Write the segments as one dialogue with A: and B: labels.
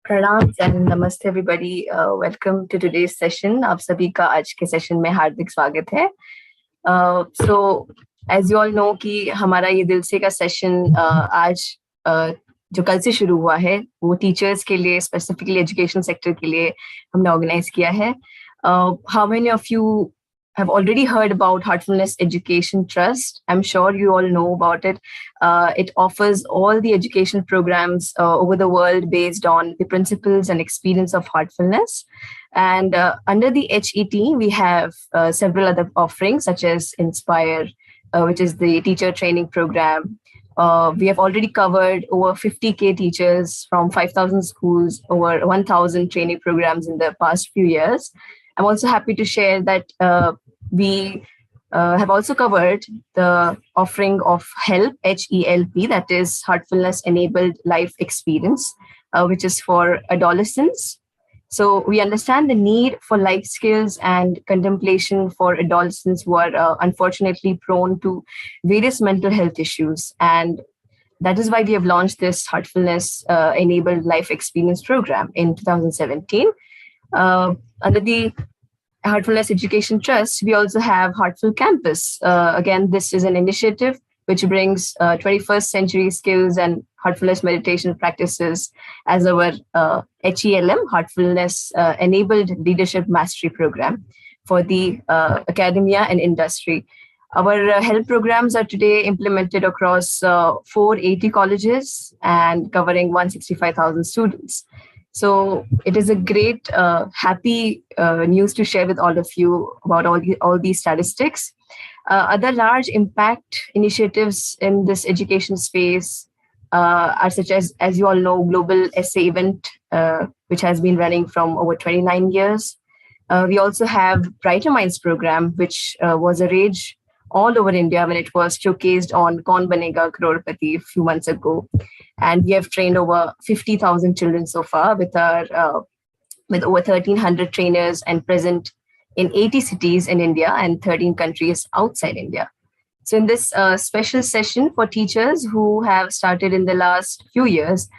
A: Pranam and namaste everybody. Welcome to today's session. आप सभी का आज के सेशन में हार्दिक स्वागत है. So as you all know कि हमारा ये दिल से का सेशन आज जो कल से शुरू हुआ है वो टीचर्स के लिए स्पेसिफिकली एजुकेशन सेक्टर के लिए हमने ऑर्गेनाइज किया है. How many of you have already heard about Heartfulness Education Trust? I'm sure you all know about it. It offers all the education programs over the world based on the principles and experience of heartfulness. And under the HET, we have several other offerings such as Inspire, which is the teacher training program. We have already covered over 50K teachers from 5,000 schools, over 1,000 training programs in the past few years. I'm also happy to share that we have also covered the offering of HELP, H-E-L-P, that is Heartfulness Enabled Life Experience, which is for adolescents. So we understand the need for life skills and contemplation for adolescents who are unfortunately prone to various mental health issues. And that is why we have launched this Heartfulness Enabled Life Experience program in 2017. Under the Heartfulness Education Trust, we also have Heartful Campus. Again, this is an initiative which brings 21st century skills and heartfulness meditation practices as our HELM, Heartfulness Enabled Leadership Mastery Program for the academia and industry. Our HELP programs are today implemented across 480 colleges and covering 165,000 students. So it is a great, happy news to share with all of you about all these statistics. Other large impact initiatives in this education space are such as you all know, Global Essay Event, which has been running from over 29 years. We also have Brighter Minds program, which was a rage all over India when it was showcased on Kaun Banega Crorepati a few months ago. And we have trained over 50,000 children so far with over 1,300 trainers and present in 80 cities in India and 13 countries outside India. So in this special session for teachers who have started in the last few years,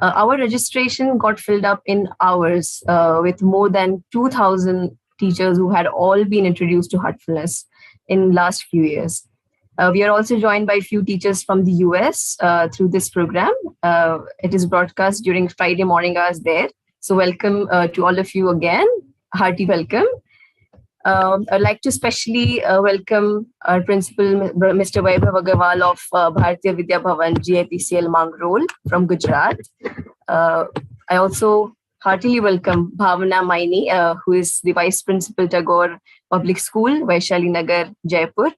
A: our registration got filled up in hours with more than 2,000 teachers who had all been introduced to heartfulness in last few years. We are also joined by a few teachers from the US through this program. It is broadcast during Friday morning hours there. So welcome to all of you again. Hearty welcome. I'd like to specially welcome our principal, Mr. Vaibhav Agarwal of Bharatiya Vidya Bhavan, GIPCL Mangrol from Gujarat. I also heartily welcome Bhavana Maini, who is the Vice Principal Tagore Public School, Vaishali Nagar, Jaipur.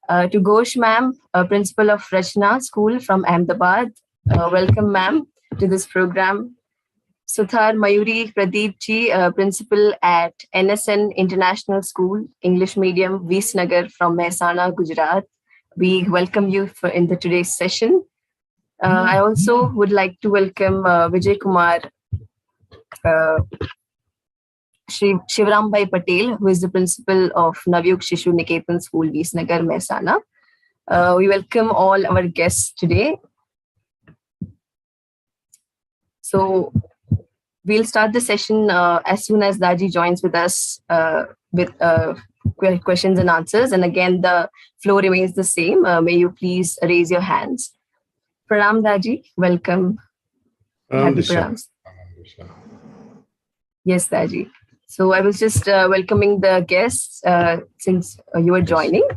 A: To Ghosh ma'am, Principal of Rachna School from Ahmedabad. Welcome ma'am to this program. Suthar Mayuri Pradeep ji, Principal at NSN International School, English Medium, Visnagar from Mehsana, Gujarat. We welcome you in today's session. I also would like to welcome Vijay Kumar Shivrambai Patel, who is the principal of Navyug Shishu Niketan School, Visnagar, Mehsana. We welcome all our guests today. So we'll start the session as soon as Daaji joins with us with questions and answers. And again, the floor remains the same. May you please raise your hands. Pranam Daaji, welcome. Happy Pranams. Yes, Daaji. So I was just welcoming the guests since you were joining.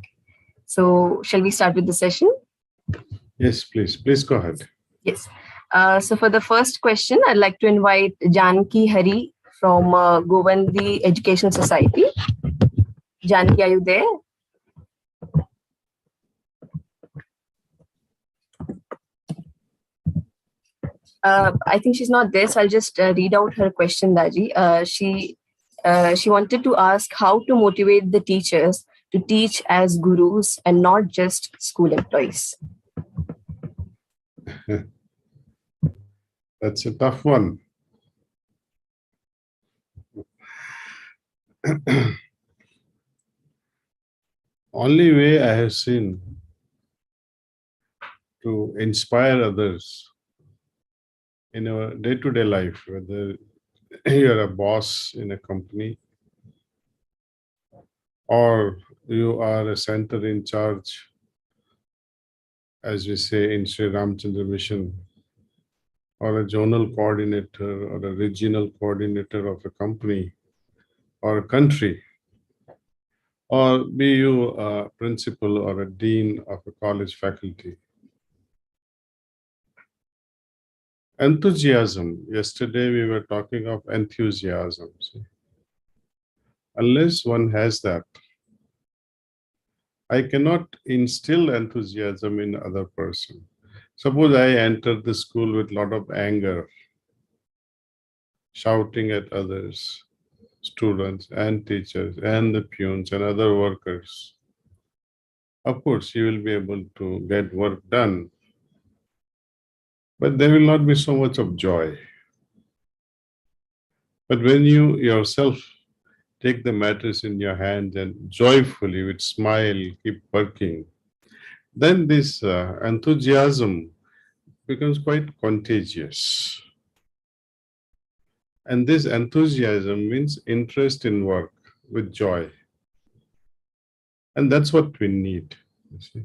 A: So shall we start with the session?
B: Yes, please. Please go ahead.
A: Yes. So for the first question, I'd like to invite Janki Hari from Govandi Education Society. Janki, are you there? I think she's not there, so I'll just read out her question, Daaji. She wanted to ask how to motivate the teachers to teach as gurus and not just school employees.
B: That's a tough one. Only way I have seen to inspire others in our day-to-day life, whether you're a boss in a company or you are a center in charge, as we say in Sri Ramchandra Mission, or a zonal coordinator or a regional coordinator of a company or a country, or be you a principal or a dean of a college faculty. Enthusiasm. Yesterday we were talking of enthusiasm. See? Unless one has that, I cannot instill enthusiasm in other person. Suppose I enter the school with a lot of anger, shouting at others, students and teachers and the peons and other workers. Of course, you will be able to get work done, but there will not be so much of joy. But when you yourself take the matters in your hands and joyfully, with smile, keep working, then this enthusiasm becomes quite contagious. And this enthusiasm means interest in work with joy. And that's what we need. You see.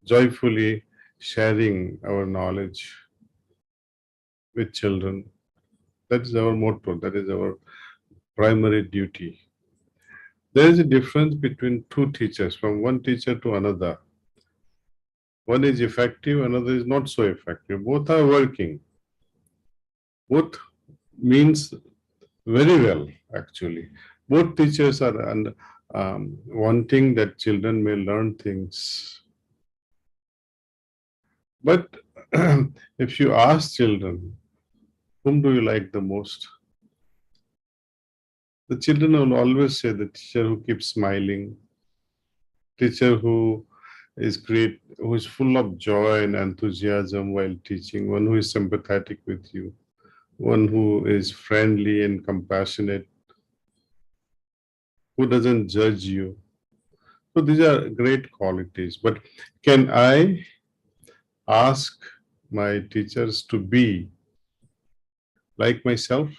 B: Joyfully sharing our knowledge with children. That is our motto, that is our primary duty. There is a difference between two teachers, from one teacher to another. One is effective, another is not so effective. Both are working. Both means very well, actually. Both teachers are wanting that children may learn things. But if you ask children, whom do you like the most? The children will always say the teacher who keeps smiling, teacher who is full of joy and enthusiasm while teaching, one who is sympathetic with you, one who is friendly and compassionate, who doesn't judge you. So these are great qualities. But can I ask my teachers to be like myself?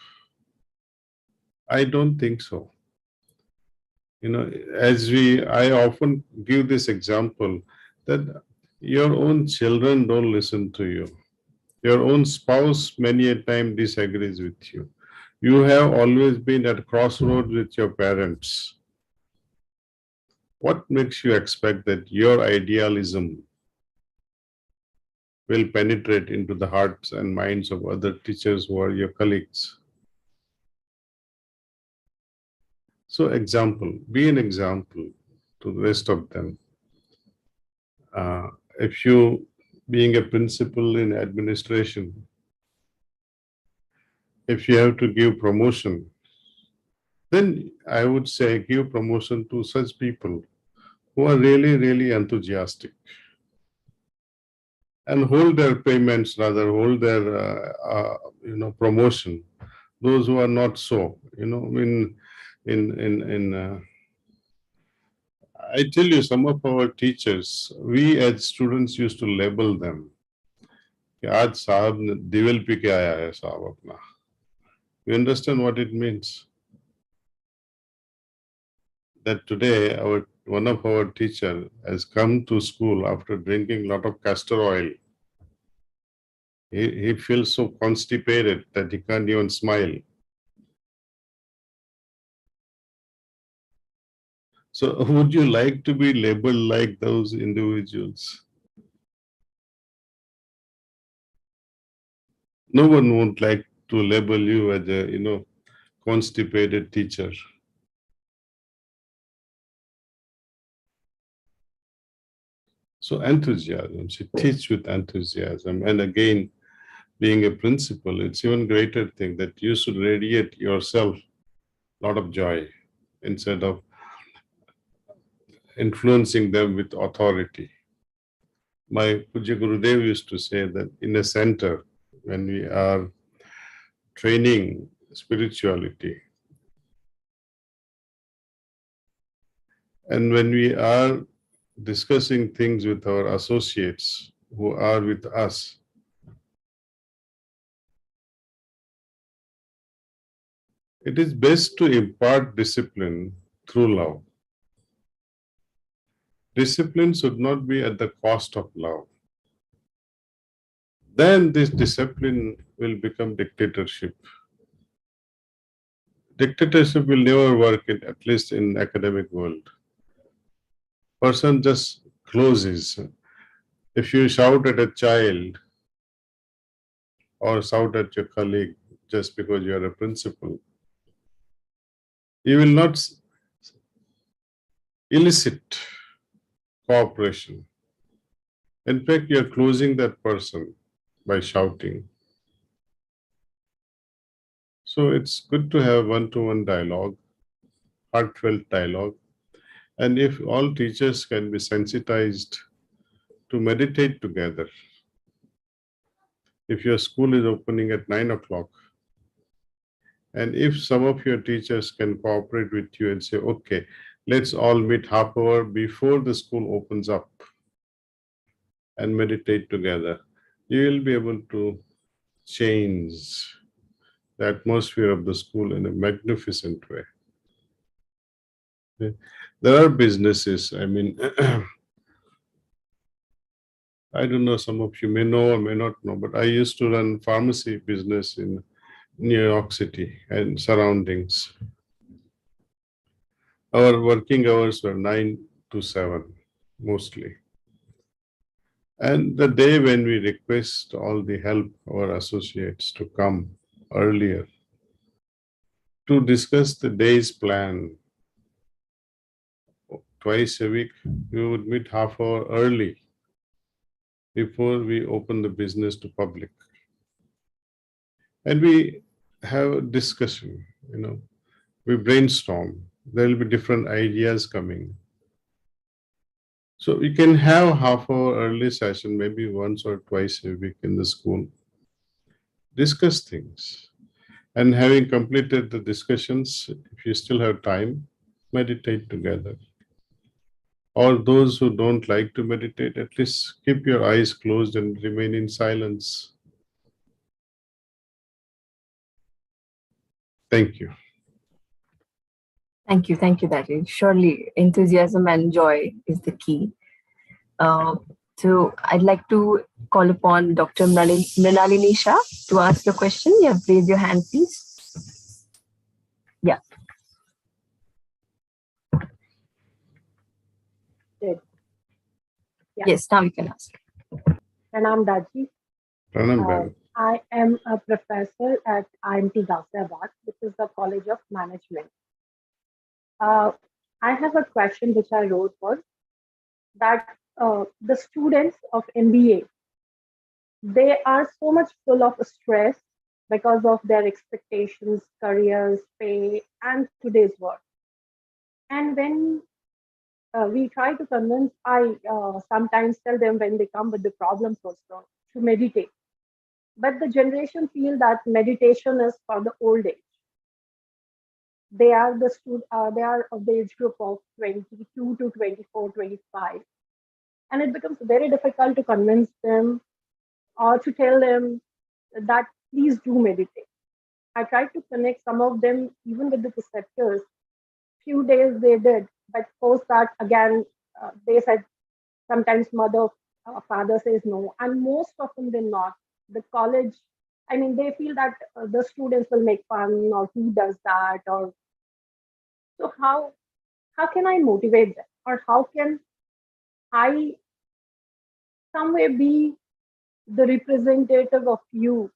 B: I don't think so. You know, I often give this example that your own children don't listen to you. Your own spouse many a time disagrees with you. You have always been at crossroads with your parents. What makes you expect that your idealism will penetrate into the hearts and minds of other teachers who are your colleagues? So be an example to the rest of them. If you, being a principal in administration, if you have to give promotion, then I would say give promotion to such people who are really, really enthusiastic, and hold their payments, rather hold their promotion. Those who are not so, I tell you, some of our teachers, we as students used to label them. कि आज साहब ने दिवल P के आया है साहब अपना. You understand what it means? That today one of our teacher has come to school after drinking a lot of castor oil. He feels so constipated that he can't even smile. So would you like to be labeled like those individuals? No one would like to label you as a, constipated teacher. So enthusiasm, she teach with enthusiasm. And again, being a principal, it's even greater thing that you should radiate yourself a lot of joy instead of influencing them with authority. My Puja Gurudev used to say that in a center, when we are training spirituality, and when we are discussing things with our associates who are with us, it is best to impart discipline through love. Discipline should not be at the cost of love. Then this discipline will become dictatorship. Dictatorship will never work, at least in academic world. Person just closes. If you shout at a child or shout at your colleague just because you are a principal, you will not elicit cooperation. In fact, you are closing that person by shouting. So it's good to have one-to-one dialogue, heartfelt dialogue. And if all teachers can be sensitized to meditate together, if your school is opening at 9 o'clock, and if some of your teachers can cooperate with you and say, okay, let's all meet half hour before the school opens up and meditate together, you will be able to change the atmosphere of the school in a magnificent way. There are businesses, I mean, I don't know, some of you may know or may not know, but I used to run pharmacy business in New York City and surroundings. Our working hours were 9 to 7, mostly. And the day when we request all the help, our associates to come earlier to discuss the day's plan, twice a week, we would meet half hour early before we open the business to public. And we have a discussion, we brainstorm. There will be different ideas coming. So we can have half hour early session, maybe once or twice a week in the school. Discuss things. And having completed the discussions, if you still have time, meditate together. Or those who don't like to meditate, at least keep your eyes closed and remain in silence. Thank you.
A: Thank you, Daaji. Surely enthusiasm and joy is the key. So I'd like to call upon Dr. Mrinalini Shah to ask the question. You have raised your hand, please. Yeah.
C: Yeah.
A: Yes, now you can ask.
C: Vanam Daaji.
B: Vanam.
C: I am a professor at IMT Ghaziabad, which is the College of Management. I have a question which I wrote was that the students of MBA, they are so much full of stress because of their expectations, careers, pay, and today's work. And when we try to convince, I sometimes tell them when they come with the problems also to meditate. But the generation feel that meditation is for the old age. They are they are of the age group of 22 to 24, 25. And it becomes very difficult to convince them or to tell them that please do meditate. I tried to connect some of them even with the preceptors. Few days they did, but post that again, they said sometimes mother, father says no, and most often than not, the college, I mean, they feel that the students will make fun or who does that, or so how can I motivate them, or how can I somewhere be the representative of you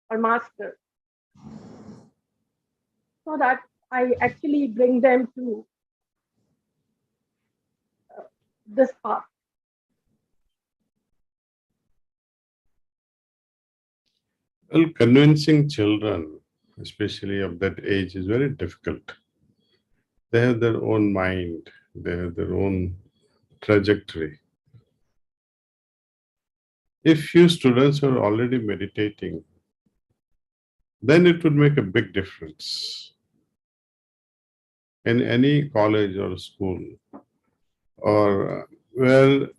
C: or master, so that I actually bring them to this path.
B: Well, convincing children, especially of that age, is very difficult. They have their own mind, they have their own trajectory. If few students are already meditating, then it would make a big difference. In any college or school, or where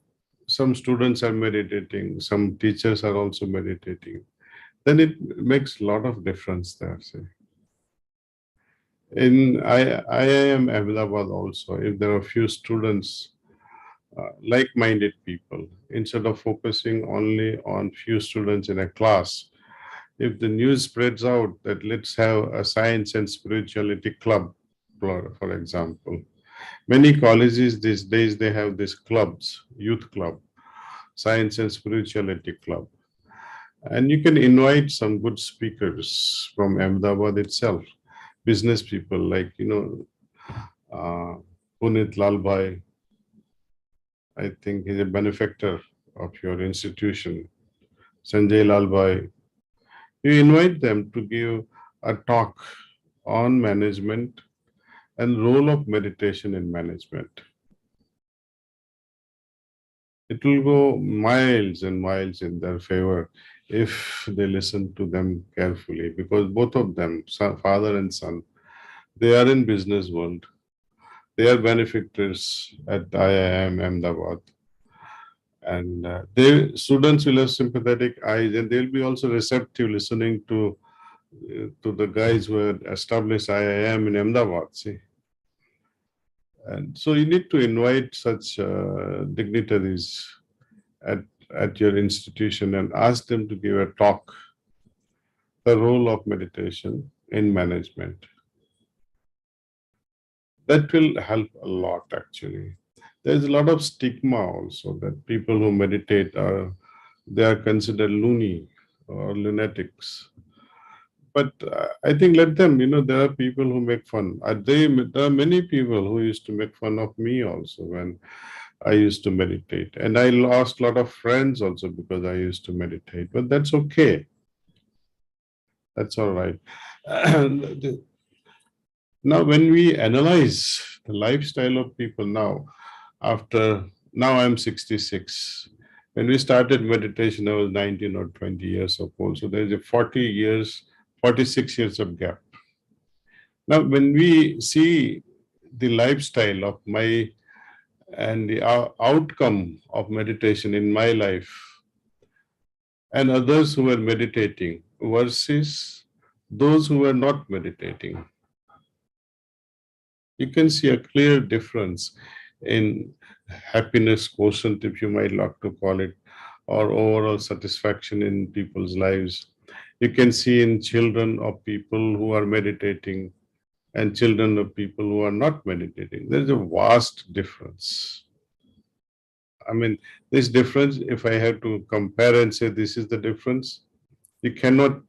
B: some students are meditating, some teachers are also meditating, then it makes a lot of difference there. See. In IIM Ahmedabad also, if there are few students, like-minded people, instead of focusing only on few students in a class, if the news spreads out that let's have a science and spirituality club, for example, many colleges these days, they have these clubs, youth club, science and spirituality club. And you can invite some good speakers from Ahmedabad itself, business people like, Punit Lalbhai, I think he's a benefactor of your institution, Sanjay Lalbhai. You invite them to give a talk on management and role of meditation in management. It will go miles and miles in their favor if they listen to them carefully, because both of them, father and son, they are in business world. They are benefactors at IIM Ahmedabad. And they students will have sympathetic eyes, and they'll be also receptive listening to the guys who had established IIM in Ahmedabad. See, and so you need to invite such dignitaries at at your institution and ask them to give a talk, the role of meditation in management. That will help a lot actually. There's a lot of stigma also that people who meditate they are considered loony or lunatics. But I think let them, there are people who make fun. There are many people who used to make fun of me also when I used to meditate. And I lost a lot of friends also because I used to meditate. But that's okay. That's all right. Now, when we analyze the lifestyle of people now I'm 66. When we started meditation, I was 19 or 20 years old. So there's a 46 years of gap. Now, when we see the lifestyle of and the outcome of meditation in my life and others who were meditating versus those who were not meditating, you can see a clear difference in happiness quotient, if you might like to call it, or overall satisfaction in people's lives. You can see in children of people who are meditating and children of people who are not meditating. There's a vast difference. I mean, this difference, if I have to compare and say this is the difference, you cannot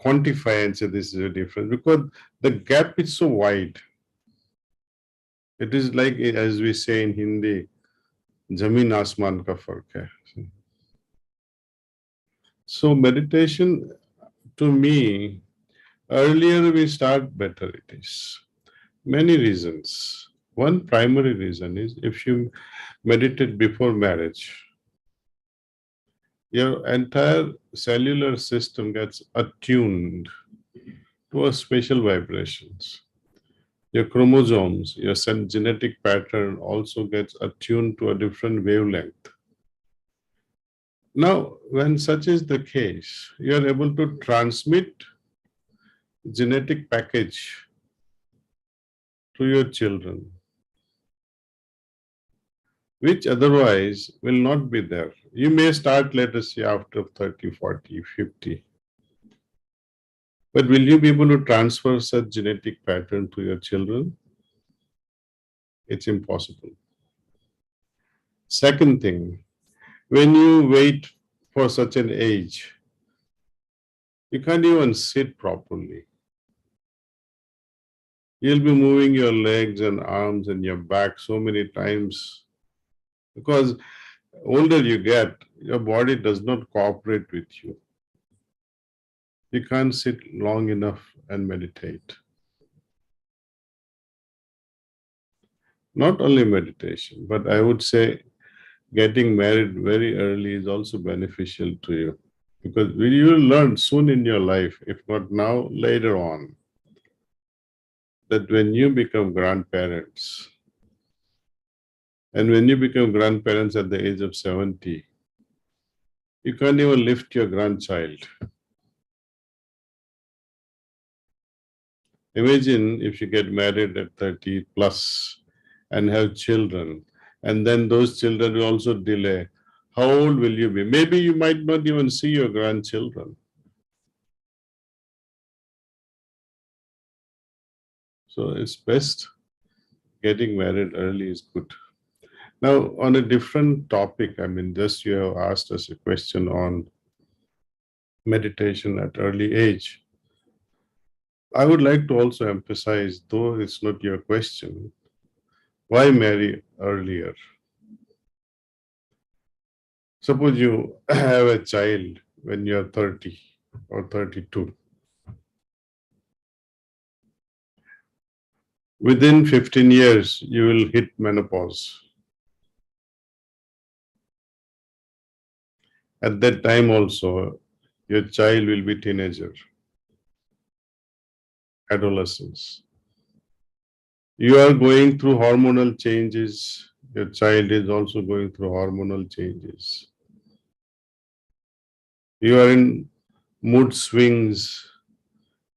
B: quantify and say this is a difference because the gap is so wide. It is like, as we say in Hindi, Zameen Asman ka fark hai. So meditation, to me, earlier we start, better it is. Many reasons. One primary reason is if you meditate before marriage, your entire cellular system gets attuned to a special vibrations. Your chromosomes, your genetic pattern also gets attuned to a different wavelength. Now, when such is the case, you are able to transmit genetic package to your children, which otherwise will not be there. You may start, let us say, after 30, 40, 50. But will you be able to transfer such genetic pattern to your children? It's impossible. Second thing, when you wait for such an age, you can't even sit properly. You'll be moving your legs and arms and your back so many times because older you get, your body does not cooperate with you. You can't sit long enough and meditate. Not only meditation, but I would say getting married very early is also beneficial to you because you will learn soon in your life, if not now, later on, that when you become grandparents, and when you become grandparents at the age of 70, you can't even lift your grandchild. Imagine if you get married at 30 plus and have children, and then those children will also delay. How old will you be? Maybe you might not even see your grandchildren. So it's best getting married early is good. Now, on a different topic, just you have asked us a question on meditation at early age. I would like to also emphasize, though it's not your question, why marry earlier? Suppose you have a child when you're 30 or 32. Within 15 years, you will hit menopause. At that time also, your child will be teenager, adolescence. You are going through hormonal changes. Your child is also going through hormonal changes. You are in mood swings.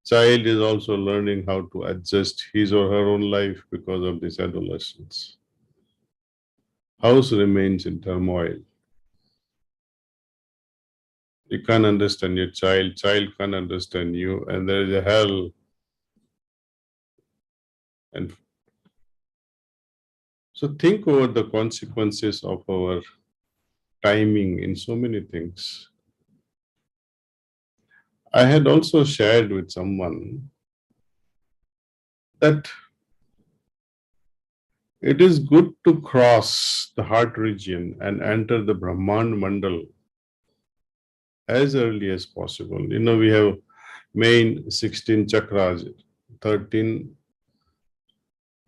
B: Child is also learning how to adjust his or her own life because of this adolescence. House remains in turmoil. You can't understand your child can't understand you, and there is a hell. And so think over the consequences of our timing in so many things. I had also shared with someone that it is good to cross the heart region and enter the Brahman Mandal as early as possible. We have main 16 chakras, 13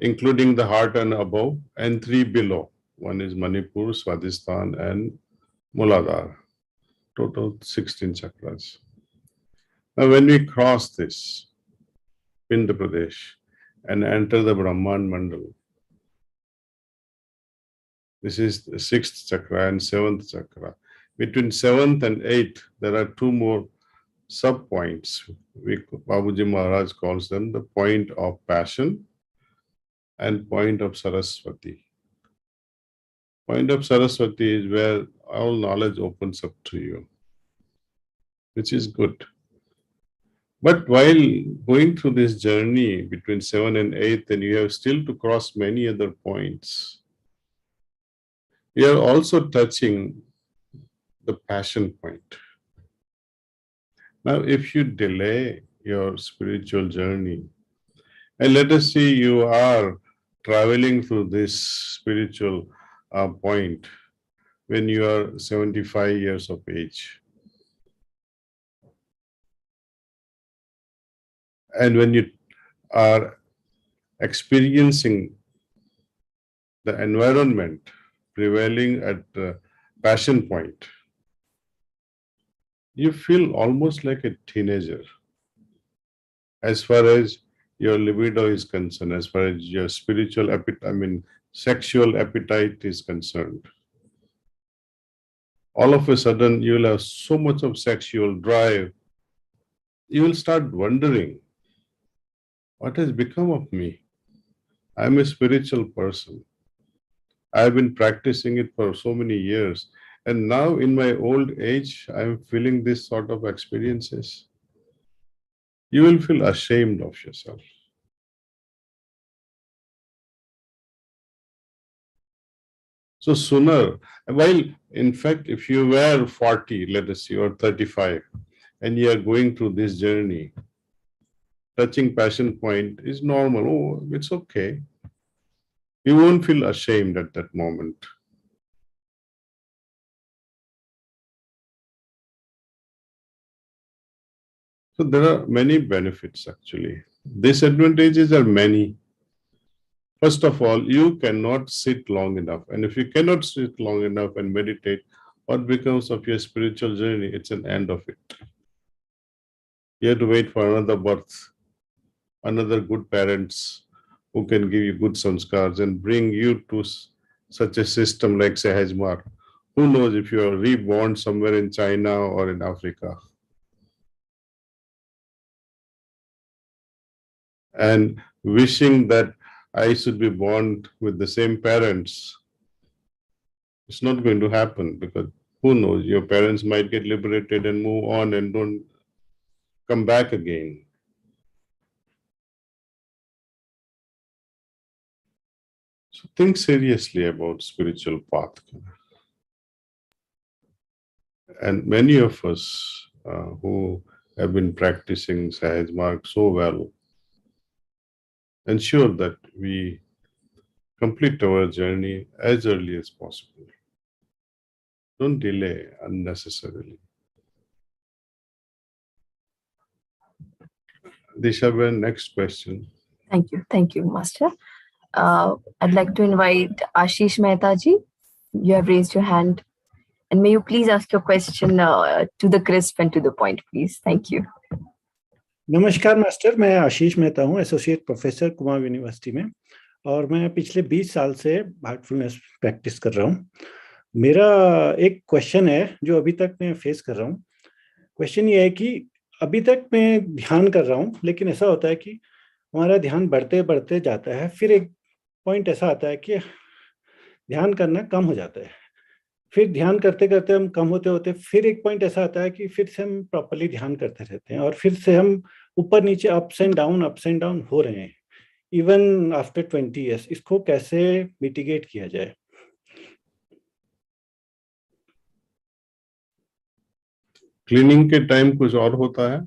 B: including the heart and above, and 3 below. One is Manipur, Swadhisthana, and Muladhara. Total 16 chakras. Now, when we cross this, Pinda Pradesh, and enter the Brahman Mandal, this is the 6th chakra and 7th chakra. Between 7th and 8th, there are 2 more sub-points. Babuji Maharaj calls them the point of passion and point of Saraswati. Point of Saraswati is where all knowledge opens up to you, which is good. But while going through this journey between 7 and 8, then you have still to cross many other points. You are also touching the passion point. Now, if you delay your spiritual journey, and let us say you are traveling through this spiritual point when you are 75 years of age, and when you are experiencing the environment prevailing at the passion point, you feel almost like a teenager as far as your libido is concerned, as far as your spiritual sexual appetite is concerned. All of a sudden, you will have so much of sexual drive, you will start wondering, what has become of me? I'm a spiritual person. I've been practicing it for so many years. And now in my old age, I'm feeling this sort of experiences. You will feel ashamed of yourself. So sooner, while in fact, if you were 40, let us say, or 35, and you are going through this journey, touching passion point is normal. Oh, it's okay. You won't feel ashamed at that moment. So there are many benefits actually. Disadvantages are many. First of all, you cannot sit long enough. And if you cannot sit long enough and meditate, what becomes of your spiritual journey? It's an end of it. You have to wait for another birth, another good parents who can give you good samskars and bring you to such a system like Sahajmar. Who knows if you are reborn somewhere in China or in Africa. and wishing that I should be born with the same parents. It's not going to happen, because who knows, your parents might get liberated and move on and don't come back again. So think seriously about spiritual path. And many of us who have been practicing Sahaj Marg so well, ensure that we complete our journey as early as possible. Don't delay unnecessarily. Disha, next question.
A: Thank you, Master. I'd like to invite Ashish Mehta ji. You have raised your hand. And may you please ask your question to the crisp and to the point, please. Thank you.
D: नमस्कार master, मैं आशीष मेहता हूँ, associate professor Kumar university में, और मैं पिछले 20 साल से Heartfulness practice कर रहा हूँ। मेरा एक क्वेश्चन है जो अभी तक मैं फेस कर रहा हूँ। क्वेश्चन ये है कि अभी तक मैं ध्यान कर रहा हूँ, लेकिन ऐसा होता है कि हमारा ध्यान बढ़ते बढ़ते जाता है, फिर एक पॉइंट ऐसा आता है कि ध्यान करना कम हो जाता है, फिर ध्यान करते करते हम कम होते होते फिर एक पॉइंट ऐसा आता है कि फिर से हम प्रॉपर्ली ध्यान करते रहते हैं, और फिर से हम ऊपर नीचे अप्स एंड डाउन हो रहे हैं, इवन आफ्टर 20 years। इसको कैसे मिटिगेट किया जाए?
B: क्लीनिंग के टाइम कुछ और होता है।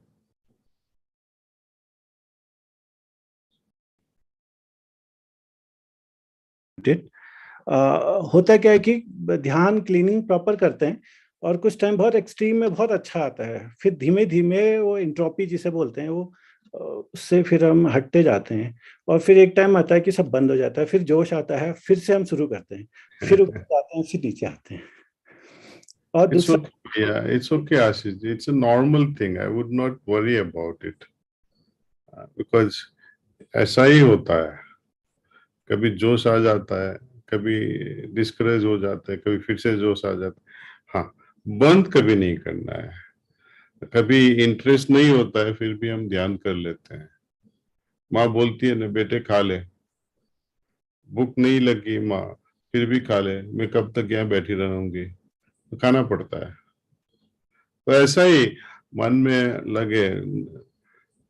D: होता क्या है कि ध्यान क्लीनिंग प्रॉपर करते हैं और कुछ टाइम बहुत एक्सट्रीम में बहुत अच्छा आता है, फिर धीमे धीमे वो इंट्रोपी जिसे बोलते हैं वो उससे फिर हम हटते जाते हैं, और फिर एक टाइम आता है कि सब बंद हो जाता है, फिर जोश आता है, फिर से हम शुरू करते हैं, फिर ऊपर जाते हैं, फिर नीचे आते हैं। और
B: it's okay Ashish, it's a normal thing, I would not worry about it, because ऐसा ही होता है, कभी जोश आ जाता है, कभी डिस्करेज हो जाता है, कभी फिर से जोश आ जाता है। हाँ, बंद कभी नहीं करना है। कभी इंटरेस्ट नहीं होता है, फिर भी हम ध्यान कर लेते हैं। माँ बोलती है ना, बेटे खा ले, भूख नहीं लगी माँ, फिर भी खा ले, मैं कब तक यहाँ बैठी रहूंगी, तो खाना पड़ता है। तो ऐसा ही मन में लगे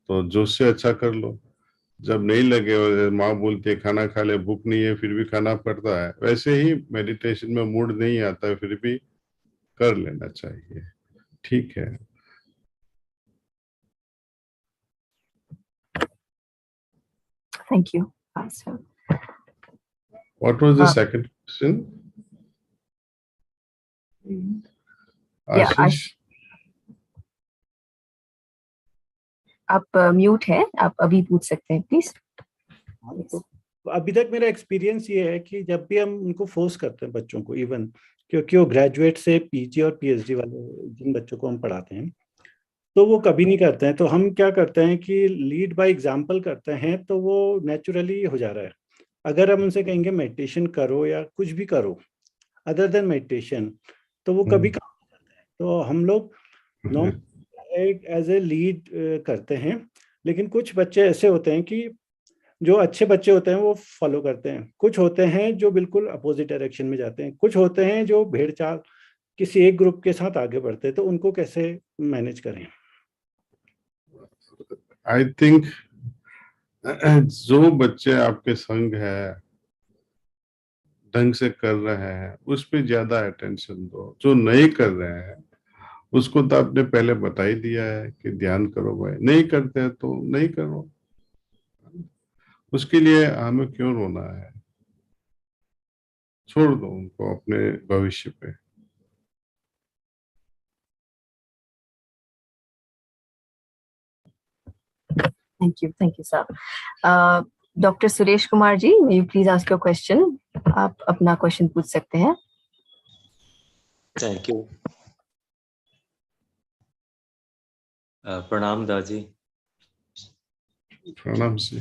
B: तो जोश से अच्छा कर लो, जब नहीं लगे और माँ बोलती है खाना खा ले, भूख नहीं है, फिर भी खाना पड़ता है, वैसे ही मेडिटेशन में मूड नहीं आता है, फिर भी कर लेना चाहिए। ठीक है।
A: Thank you, Master.
B: What was the second question? आशीष,
A: आप म्यूट हैं, आप अभी पूछ सकते हैं प्लीज।
D: तो अभी तक मेरा एक्सपीरियंस ये है कि जब भी हम उनको फोर्स करते हैं बच्चों को, इवन क्योंकि वो ग्रेजुएट से पीजी और पीएचडी वाले जिन बच्चों को हम पढ़ाते हैं, तो वो कभी नहीं करते हैं, तो हम क्या करते हैं कि लीड बाय एग्जांपल करते हैं, तो वो नेचुरली हो जा रहा है। अगर हम उनसे कहेंगे मेडिटेशन करो या कुछ भी करो अदर देन मेडिटेशन, तो वो कभी काम नहीं करते हैं। तो हम लोग एक एज ए लीड करते हैं, लेकिन कुछ बच्चे ऐसे होते हैं कि जो अच्छे बच्चे होते हैं वो फॉलो करते हैं, कुछ होते हैं जो बिल्कुल अपोजिट डायरेक्शन में जाते हैं, कुछ होते हैं जो भेड़ चाल किसी एक ग्रुप के साथ आगे बढ़ते हैं, तो उनको कैसे मैनेज करें?
B: आई थिंक जो बच्चे आपके संग है, ढंग से कर रहे हैं, उस पे ज्यादा अटेंशन दो। जो नहीं कर रहे हैं उसको तो आपने पहले बता ही दिया है कि ध्यान करो भाई, नहीं करते हैं तो नहीं करो, उसके लिए हमें क्यों रोना है, छोड़ दो उनको अपने भविष्य पे।
A: Thank you sir. Doctor Suresh Kumar ji, may you please ask your question? आप अपना क्वेश्चन पूछ सकते हैं।
E: Thank you. प्रणाम दाजी।
B: प्रणाम जी।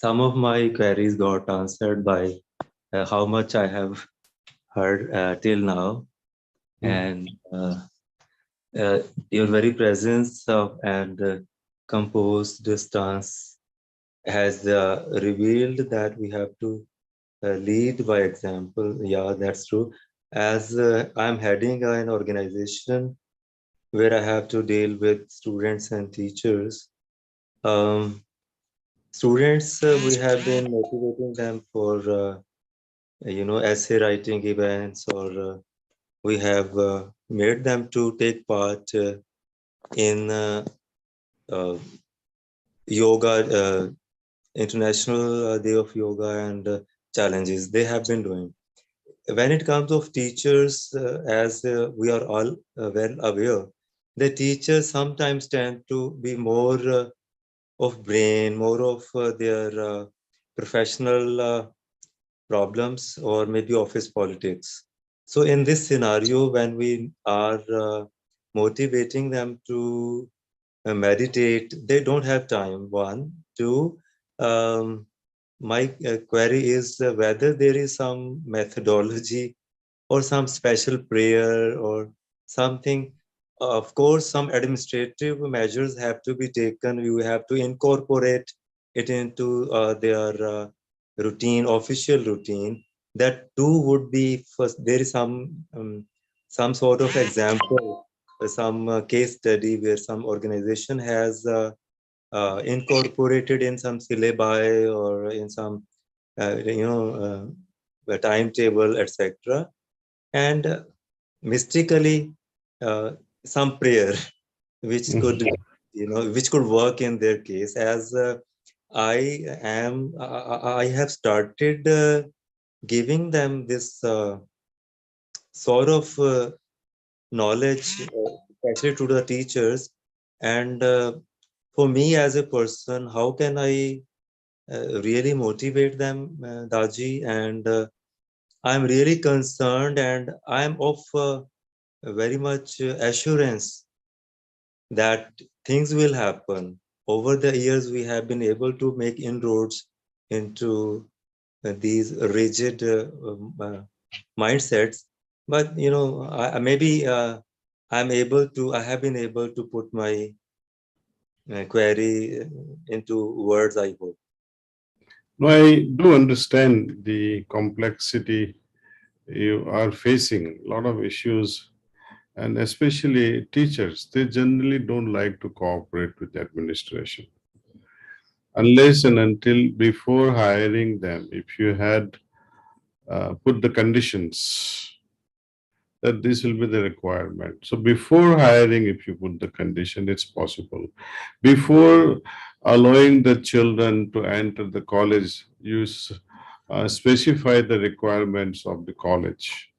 E: Some of my queries got answered by how much I have heard till now, and your very presence of and composed stance has revealed that we have to lead by example. Yeah, that's true. As I'm heading an organization where I have to deal with students and teachers. Students, we have been motivating them for, essay writing events, or we have made them to take part in uh, yoga, International Day of Yoga and challenges they have been doing. When it comes of teachers, as we are all well aware, the teachers sometimes tend to be more of brain, more of their professional problems, or maybe office politics. So in this scenario, when we are motivating them to meditate, they don't have time. One, two. My query is whether there is some methodology or some special prayer or something. Of course, some administrative measures have to be taken. You have to incorporate it into their routine, official routine. That too would be first. There is some sort of example, some case study where some organization has incorporated in some syllabi or in some a timetable, etc. And mystically, some prayer which could, which could work in their case. As I have started giving them this sort of knowledge, especially to the teachers. And for me as a person, how can I really motivate them, Daji? And I'm really concerned, and I'm of very much assurance that things will happen. Over the years, we have been able to make inroads into these rigid mindsets. But maybe I have been able to put my query into words, I hope.
B: No, I do understand the complexity you are facing, a lot of issues, and especially teachers. They generally don't like to cooperate with the administration. Unless and until before hiring them, if you had put the conditions that this will be the requirement. So before hiring, if you put the condition, it's possible. Before allowing the children to enter the college, you specify the requirements of the college,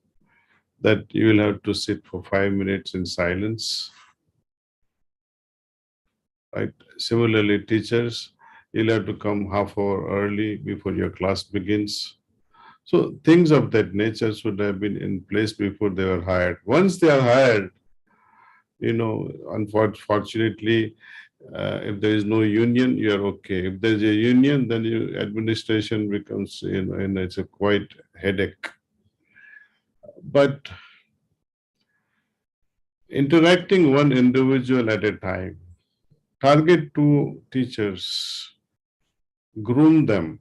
B: that you will have to sit for 5 minutes in silence. Right. Similarly, teachers, you'll have to come half hour early before your class begins. So things of that nature should have been in place before they were hired. Once they are hired, unfortunately, if there is no union, you are okay. If there is a union, then your administration becomes, and it's a quite headache. But interacting one individual at a time, target two teachers, groom them,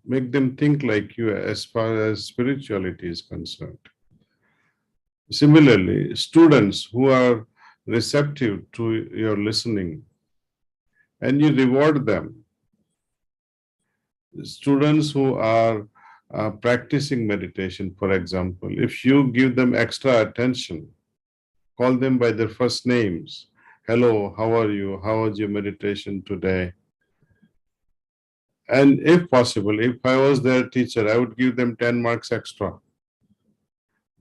B: make them think like you as far as spirituality is concerned. Similarly, students who are receptive to your listening, and you reward them. Students who are practicing meditation, for example, if you give them extra attention, call them by their first names. Hello, how are you? How was your meditation today? And if possible, if I was their teacher, I would give them 10 marks extra,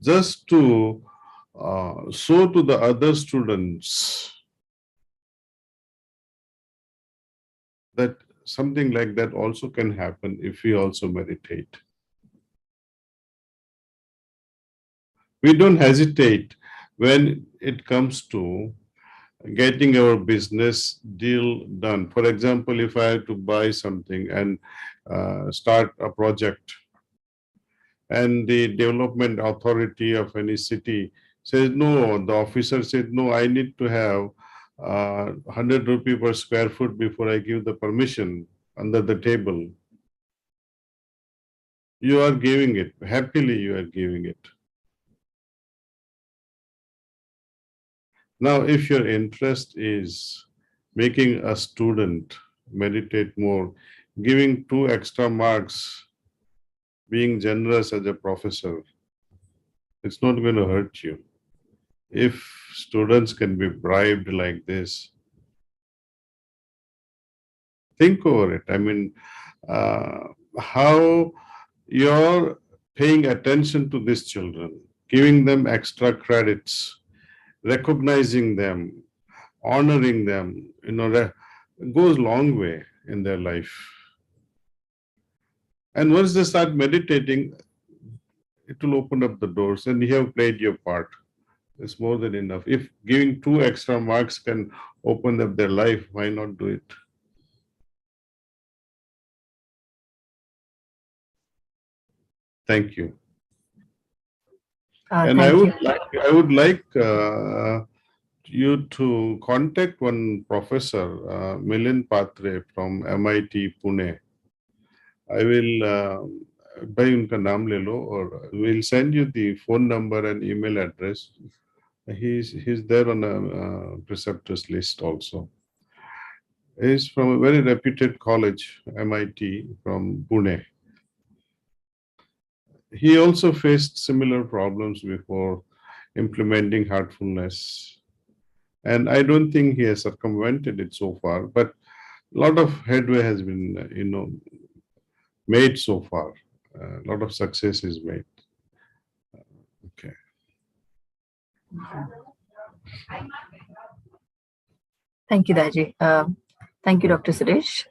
B: just to show to the other students that something like that also can happen if we also meditate. We don't hesitate when it comes to getting our business deal done. For example, if I have to buy something and start a project, and the development authority of any city Says no, the officer said, no, I need to have 100 rupee per square foot before I give the permission under the table. You are giving it, happily you are giving it. Now, if your interest is making a student meditate more, giving 2 extra marks, being generous as a professor, it's not going to hurt you. If students can be bribed like this, think over it. I mean, how you're paying attention to these children, giving them extra credits, recognizing them, honoring them, that goes a long way in their life. And once they start meditating, it will open up the doors, and you have played your part. It's more than enough. If giving 2 extra marks can open up their life, why not do it? Thank you. And I would like you to contact one professor, Milind Patre from MIT Pune. I will by unka naam le lo, or we'll send you the phone number and email address. He's there on a preceptors list also. He's from a very reputed college, MIT from Pune. He also faced similar problems before implementing heartfulness. And I don't think he has circumvented it so far, but a lot of headway has been, made so far. A lot of success is made. Okay.
A: Thank you, Daaji. Thank you, Dr. Suresh.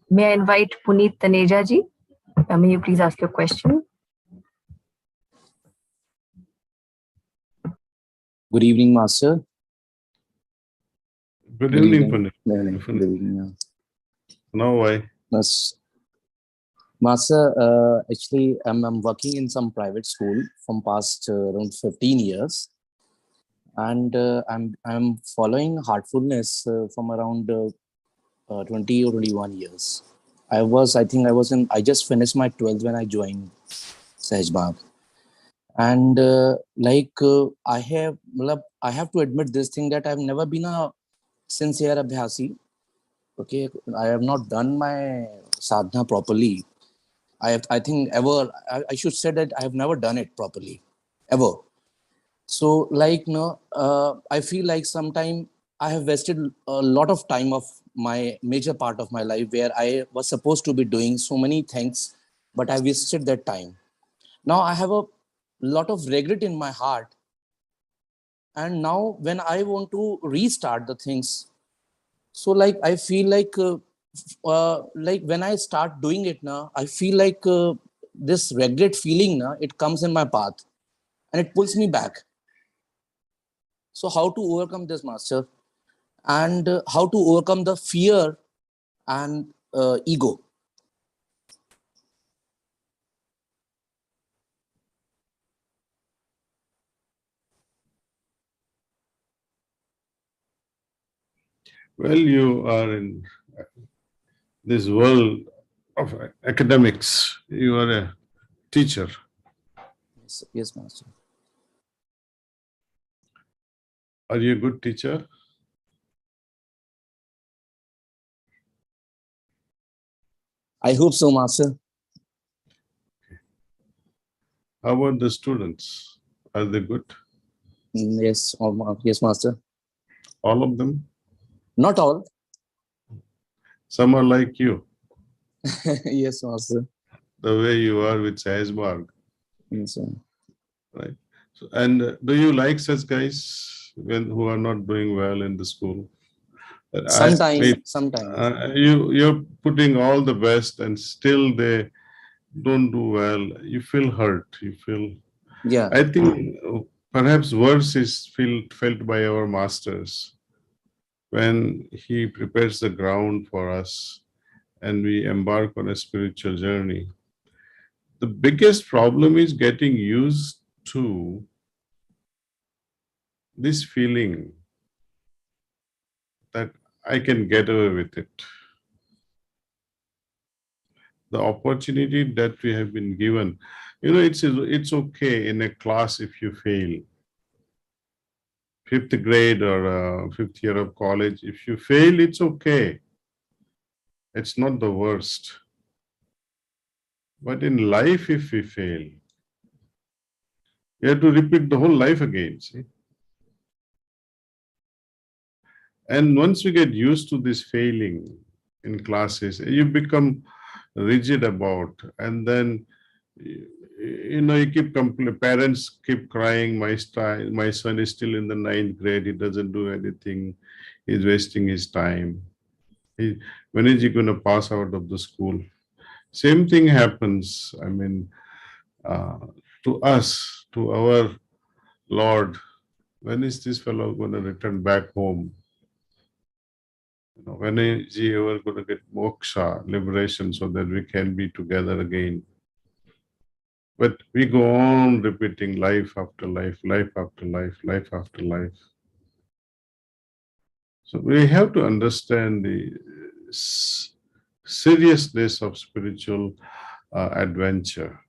A: May I invite Puneet Taneja ji? May you please ask your question?
F: Good evening, Master.
B: Good evening, Puneet.
F: Good evening.
B: Now why?
F: Yes. Master, actually, I'm working in some private school from past around 15 years. And I'm following heartfulness from around 20 or 21 years. I just finished my 12th when I joined Sahajbag. And I have to admit this thing, that I've never been a sincere abhyasi. Okay, I have not done my sadhana properly. I should say that I have never done it properly, ever. So I feel like sometime I have wasted a lot of time of my major part of my life where I was supposed to be doing so many things, but I wasted that time. Now I have a lot of regret in my heart. And now when I want to restart the things, so I feel like when I start doing it now, I feel like this regret feeling now, it comes in my path and it pulls me back. So how to overcome this, Master? And how to overcome the fear and ego?
B: Well, you are in this world of academics. You are a teacher.
F: Yes, Master.
B: Are you a good teacher?
F: I hope so, Master.
B: How about the students? Are they good?
F: Yes, yes, Master.
B: All of them?
F: Not all.
B: Some are like you.
F: Yes, Master.
B: The way you are with Sahajbag.
F: Yes, sir.
B: Right. So, and do you like such guys who are not doing well in the school?
F: Sometimes.
B: You're putting all the best and still they don't do well. You feel hurt. You feel.
F: Yeah.
B: I think perhaps worse is felt by our masters when he prepares the ground for us and we embark on a spiritual journey. The biggest problem is getting used to this feeling that I can get away with it. The opportunity that we have been given. It's okay in a class if you fail. 5th grade or 5th year of college, if you fail, it's okay. It's not the worst. But in life, if we fail, you have to repeat the whole life again, see? And once you get used to this failing in classes, you become rigid about, and then you keep parents keep crying, my son is still in the 9th grade, he doesn't do anything, he's wasting his time. When is he going to pass out of the school? Same thing happens, to us, to our Lord. When is this fellow going to return back home? When is he ever going to get moksha, liberation, so that we can be together again? But we go on repeating life after life, life after life, life after life. So we have to understand the seriousness of spiritual adventure.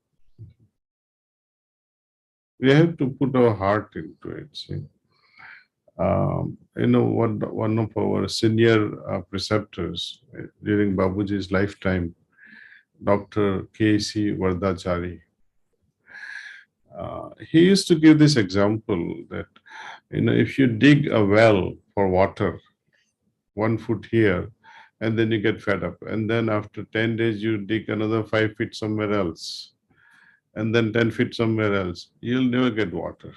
B: We have to put our heart into it. See? One of our senior preceptors during Babuji's lifetime, Dr. K.C. Vardachari, he used to give this example that, if you dig a well for water, 1 foot here, and then you get fed up, and then after 10 days you dig another 5 feet somewhere else, and then 10 feet somewhere else, you'll never get water.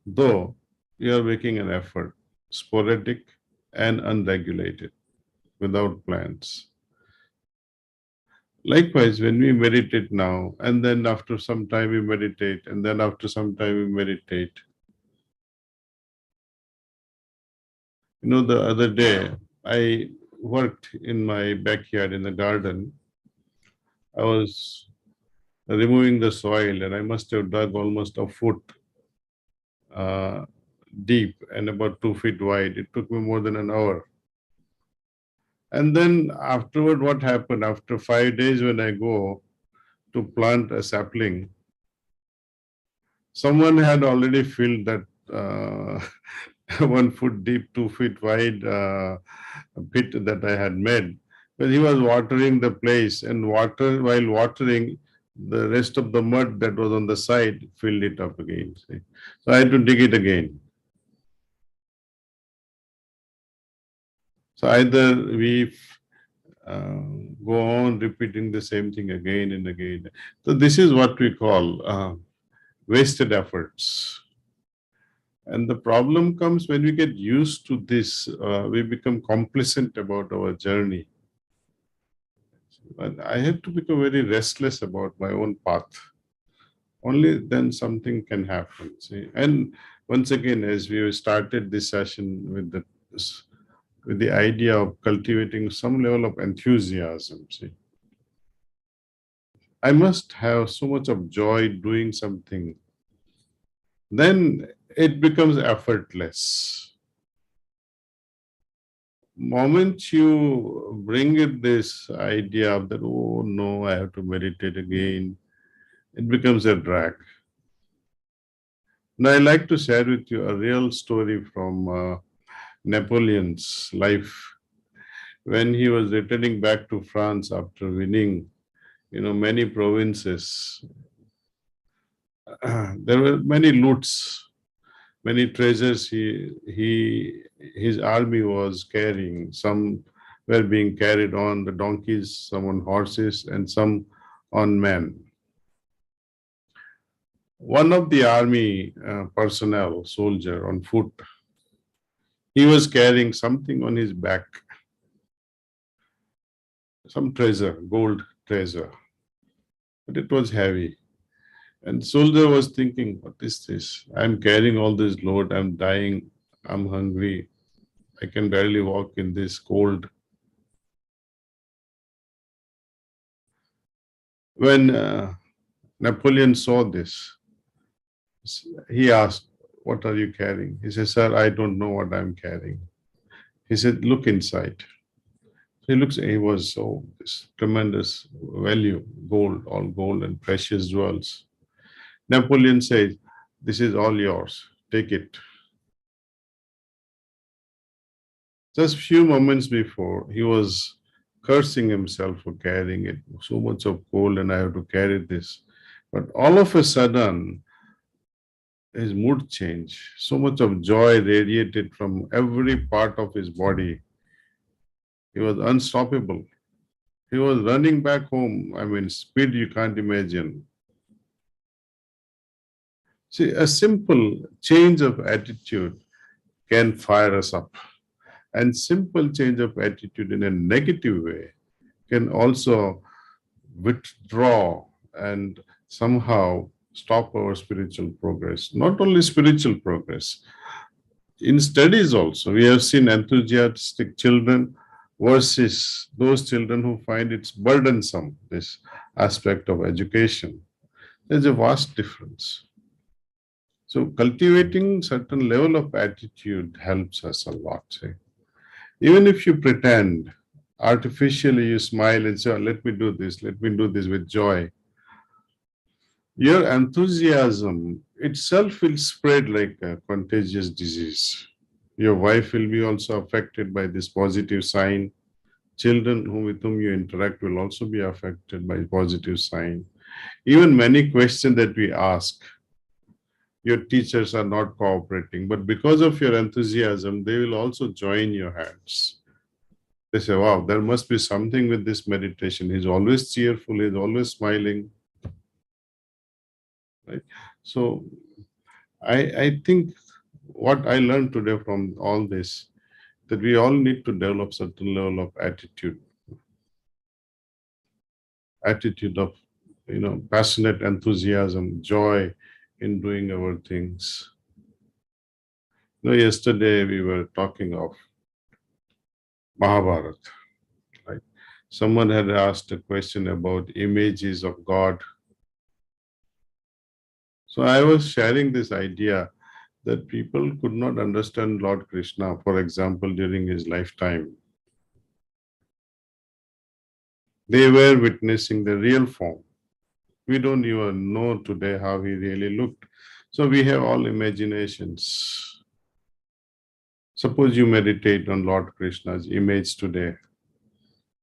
B: Though you are making an effort, sporadic and unregulated, without plans. Likewise, when we meditate now, and then after some time we meditate, and then after some time we meditate. The other day, I worked in my backyard in the garden. I was removing the soil, and I must have dug almost a foot deep and about 2 feet wide. It took me more than an hour. And then afterward, what happened? After 5 days, when I go to plant a sapling, someone had already filled that 1 foot deep, 2 feet wide pit that I had made. But he was watering the place, and while watering, the rest of the mud that was on the side filled it up again. See? So I had to dig it again. So either we go on repeating the same thing again and again. So this is what we call wasted efforts. And the problem comes when we get used to this, we become complacent about our journey. But I have to become very restless about my own path. Only then something can happen. See? And once again, as we started this session with the idea of cultivating some level of enthusiasm. See? I must have so much of joy doing something. Then it becomes effortless. Moment you bring it this idea of that, oh no, I have to meditate again, it becomes a drag. Now I like to share with you a real story from Napoleon's life. When he was returning back to France after winning, many provinces, there were many loots, many treasures his army was carrying. Some were being carried on the donkeys, some on horses, and some on men. One of the army personnel, soldier on foot, he was carrying something on his back, some treasure, gold treasure, but it was heavy. And soldier was thinking, what is this? I'm carrying all this load, I'm dying, I'm hungry, I can barely walk in this cold. When Napoleon saw this, he asked, what are you carrying? He says, sir, I don't know what I'm carrying. He said, look inside. He looks, he was so this tremendous value, gold, all gold and precious jewels. Napoleon says, this is all yours, take it. Just few moments before, he was cursing himself for carrying it. So much of gold and I have to carry this. But all of a sudden, his mood changed. So much of joy radiated from every part of his body. He was unstoppable. He was running back home. I mean, speed you can't imagine. See, a simple change of attitude can fire us up. And simple change of attitude in a negative way can also withdraw and somehow stop our spiritual progress. Not only spiritual progress, in studies also, we have seen enthusiastic children versus those children who find it's burdensome, this aspect of education. There's a vast difference. So cultivating certain level of attitude helps us a lot. Even if you pretend, artificially you smile and say, let me do this with joy. Your enthusiasm itself will spread like a contagious disease. Your wife will be also affected by this positive sign. Children with whom you interact will also be affected by positive sign. Even many questions that we ask, your teachers are not cooperating, but because of your enthusiasm, they will also join your hands. They say, wow, there must be something with this meditation. He's always cheerful, he's always smiling. Right? So I think what I learned today from all this, that we all need to develop certain level of attitude of, passionate enthusiasm, joy in doing our things. Yesterday we were talking of Mahabharata, right? Someone had asked a question about images of God. So I was sharing this idea that people could not understand Lord Krishna, for example, during his lifetime. They were witnessing the real form. We don't even know today how he really looked. So we have all imaginations. Suppose you meditate on Lord Krishna's image today.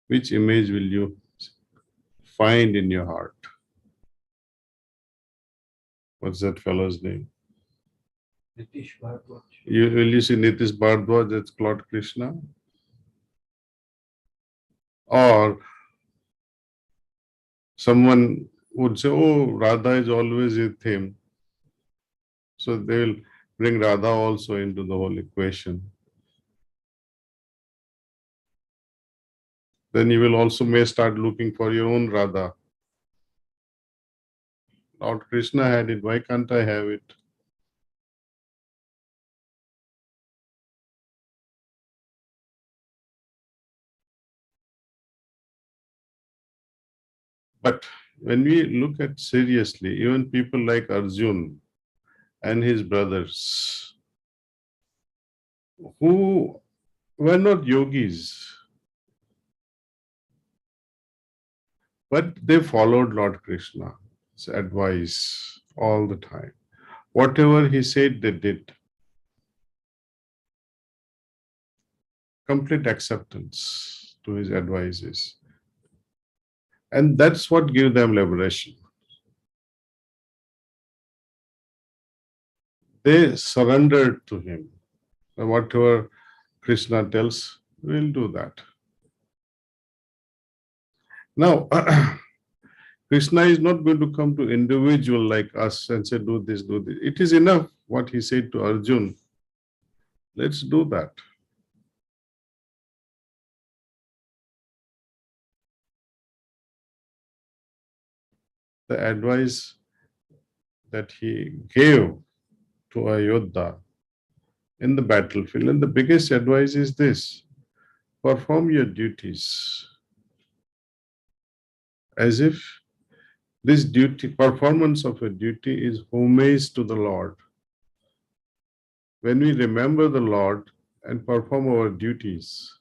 B: Which image will you find in your heart? What's that fellow's name?
G: Nitish Bharadwaj.
B: Will you see Nitish Bharadwaj as Lord Krishna? Or someone would say, oh, Radha is always with him. So they will bring Radha also into the whole equation. Then you will also may start looking for your own Radha. Lord Krishna had it, why can't I have it? But when we look at seriously, even people like Arjun and his brothers, who were not yogis, but they followed Lord Krishna's advice all the time. Whatever he said, they did. Complete acceptance to his advices. And that's what gives them liberation. They surrendered to him. And whatever Krishna tells, we'll do that. Now, Krishna is not going to come to individual like us and say, do this, do this. It is enough what he said to Arjun. Let's do that. The advice that he gave to Ayodhya in the battlefield, and the biggest advice is this: perform your duties as if this duty, performance of a duty, is homage to the Lord. when we remember the Lord and perform our duties,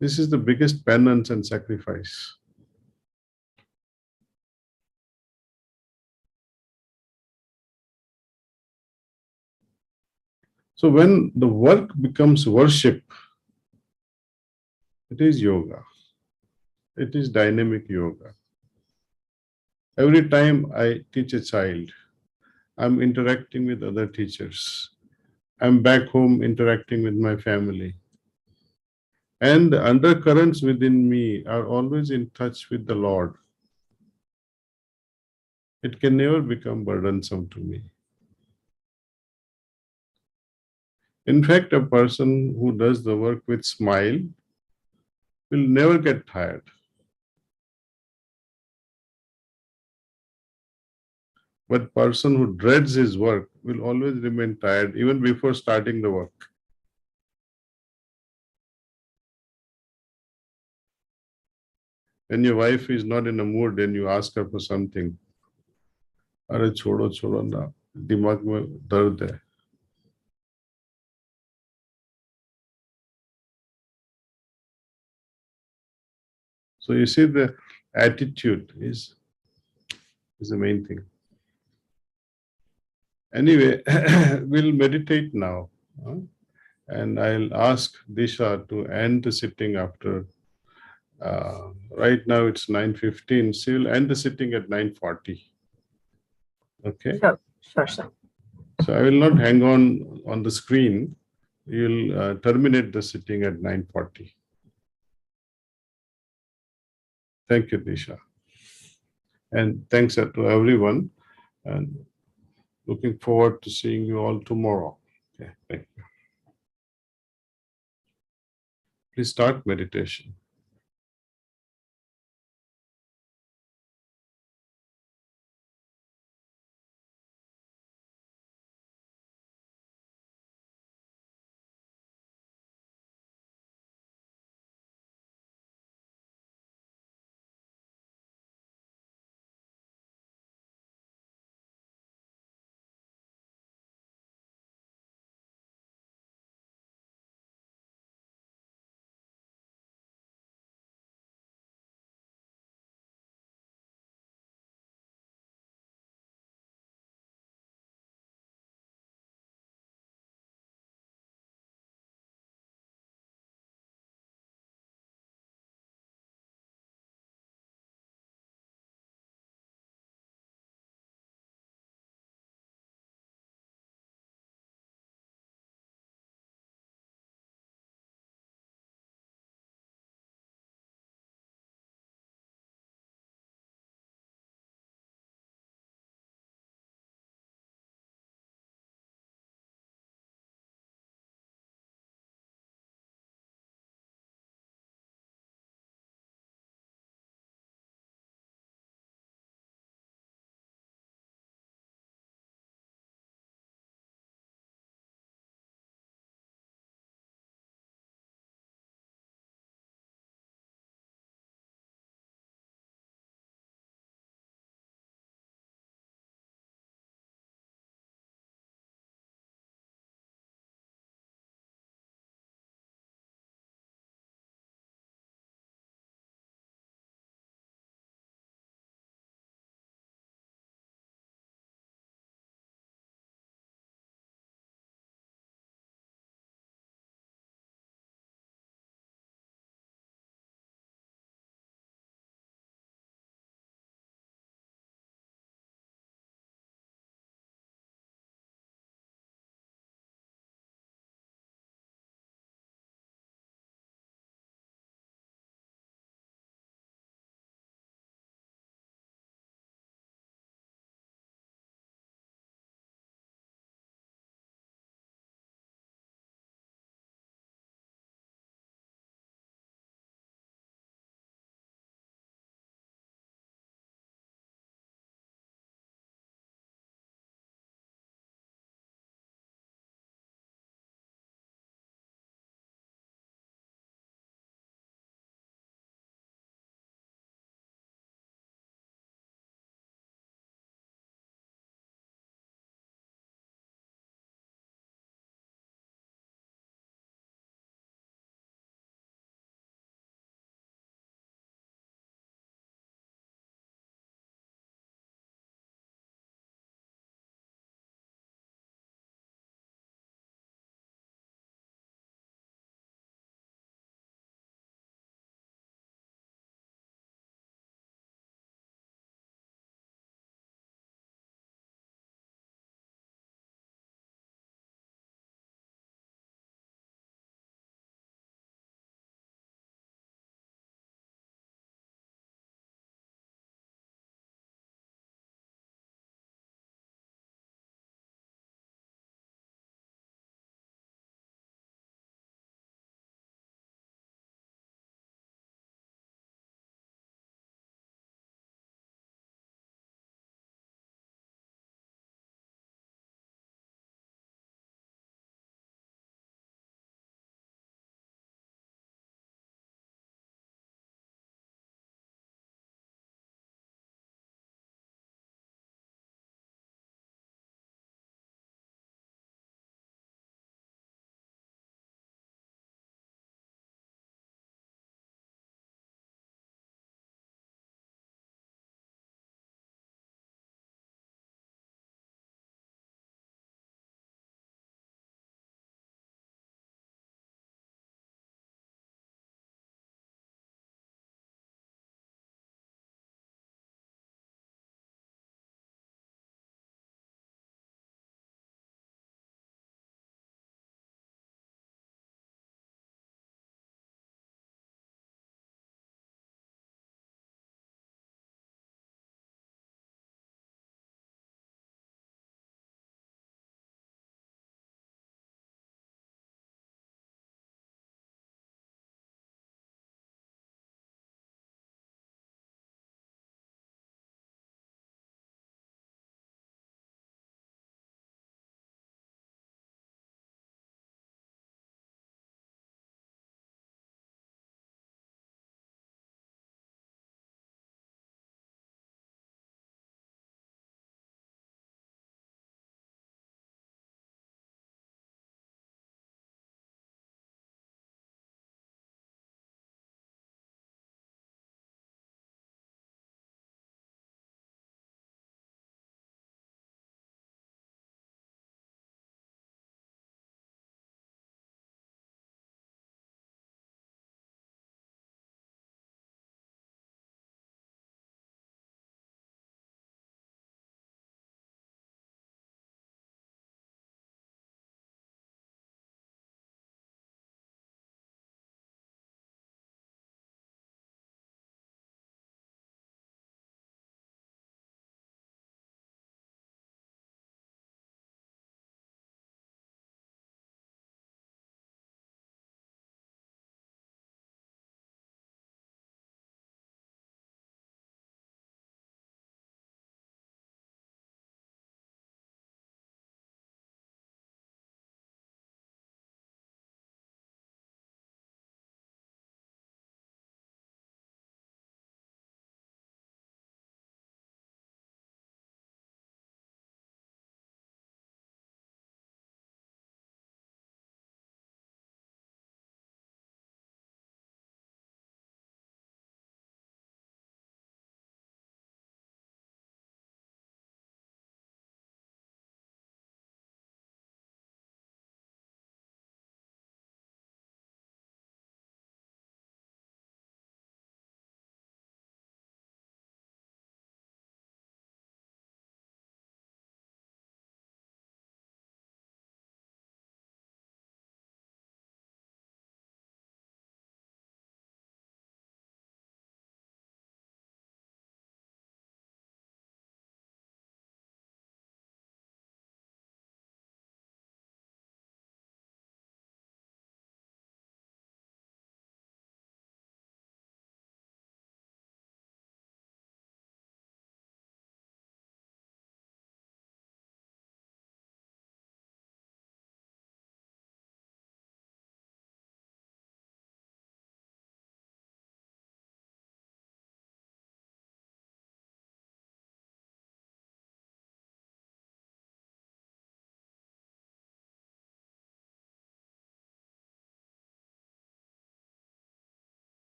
B: this is the biggest penance and sacrifice. So when the work becomes worship, it is yoga. It is dynamic yoga. Every time I teach a child, I'm interacting with other teachers. I'm back home interacting with my family. And the undercurrents within me are always in touch with the Lord. It can never become burdensome to me. In fact, a person who does the work with smile will never get tired. But person who dreads his work will always remain tired even before starting the work. When your wife is not in a mood, then you ask her for something. अरे छोड़ो छोड़ो ना, दिमाग में दर्द है. So you see, the attitude is the main thing. Anyway, we'll meditate now. And I'll ask Disha to end the sitting after, right now it's 9:15. She will end the sitting at 9:40. Okay?
A: Sure.
B: So I will not hang on the screen. You'll terminate the sitting at 9:40. Thank you, Disha. And thanks to everyone. And looking forward to seeing you all tomorrow. Okay, thank you. Please start meditation.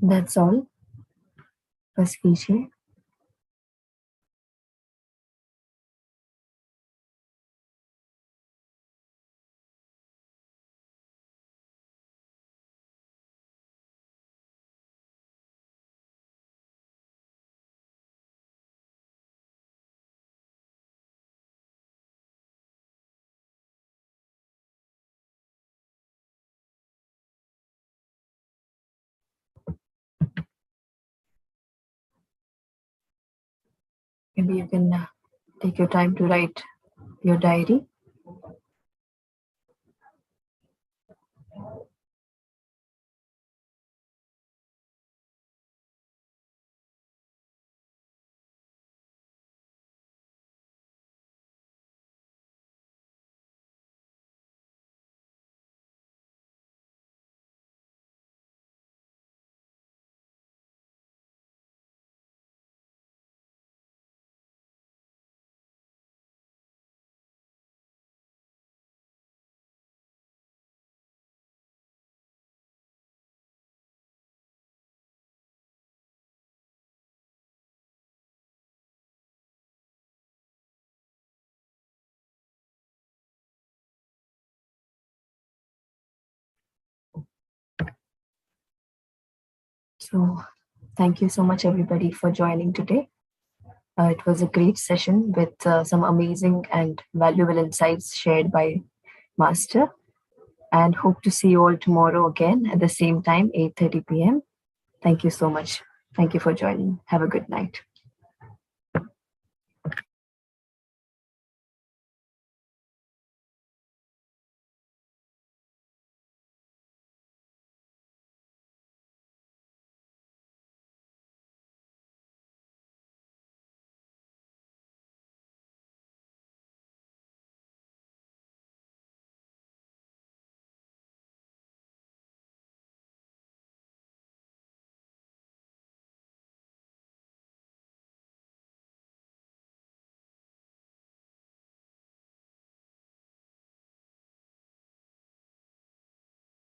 A: That's all. बस कीजिए. Maybe you can take your time to write your diary. So thank you so much, everybody, for joining today. It was a great session with some amazing and valuable insights shared by Master. And hope to see you all tomorrow again at the same time, 8:30 p.m. Thank you so much. Thank you for joining. Have a good night.